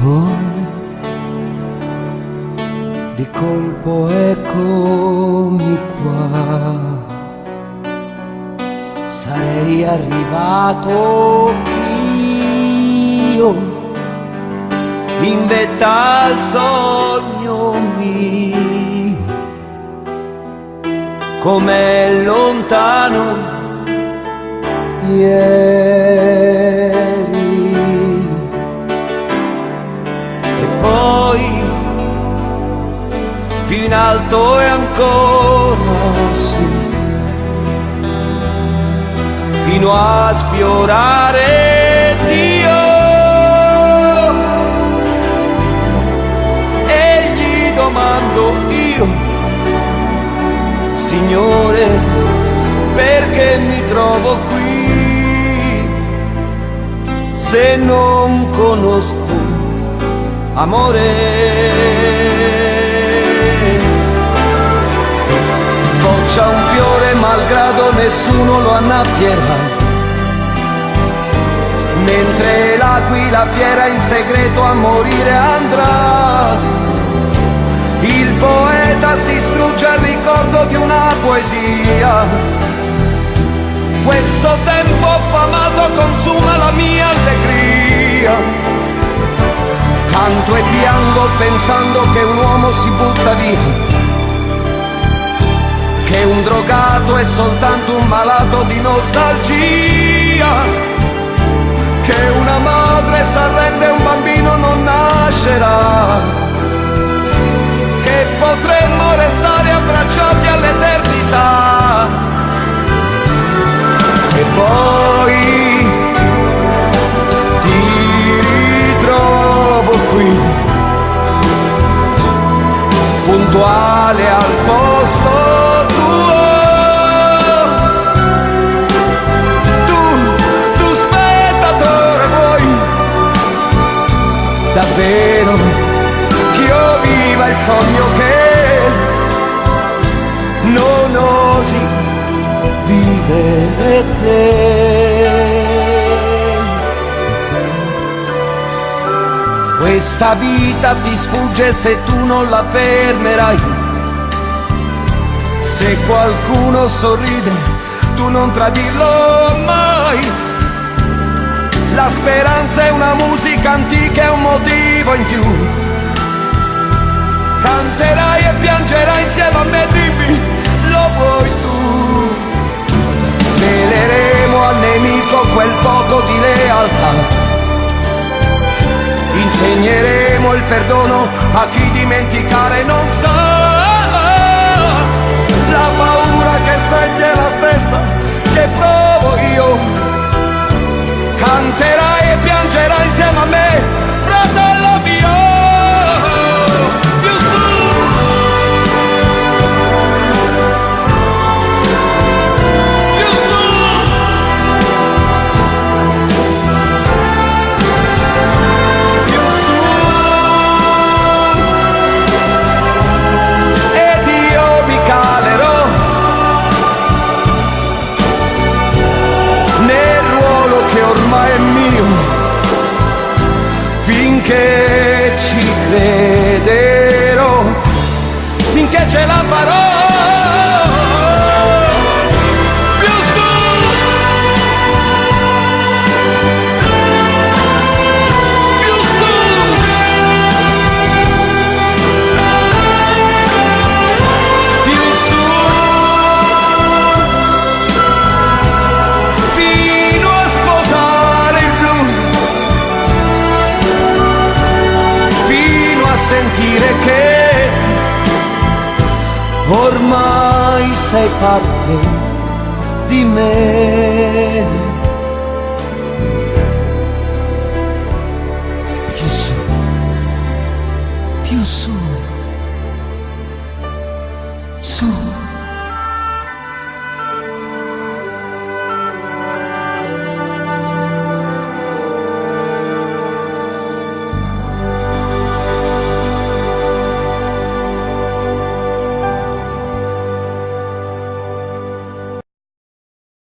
Poi di colpo eccomi qua, sarei arrivato io in vetta al sogno mio, com'è lontano ieri. E poi più in alto e ancora su, fino a sfiorare Dio, e gli domando io: Signore, perché mi trovo qui se non conosco amore? Sboccia un fiore malgrado nessuno lo annabbierà, mentre l'aquila fiera in segreto a morire andrà. Il poeta si strugge al ricordo di una poesia, questo tempo affamato consuma la mia allegria. Canto e piango pensando che un uomo si butta via, che un drogato è soltanto un malato di nostalgia, che una madre s'arrende e un bambino non nascerà, che potremmo restare abbracciati all'eternità. E poi ti ritrovo qui, puntuale al posto tuo. Tu spettatore vuoi davvero che io viva il sogno che non osi vivere te? Questa vita ti sfugge se tu non la fermerai. Se qualcuno sorride, tu non tradirlo mai. La speranza è una musica antica, è un motivo in più. Canterai e piangerai insieme a me, dimmi, lo vuoi tu? Sveleremo al nemico quel poco di lealtà, insegneremo il perdono a chi dimenticare non sa. La paura che senti è la stessa che provo io. Canterai e piangerai insieme a me, fratello mio. Più su, più su. Ormai è mio, finché ci crederò, finché ce la farò. Più su, più su, più su, fino a sposare il blu, fino a sentire che ormai sei parte di me. Più su, più su.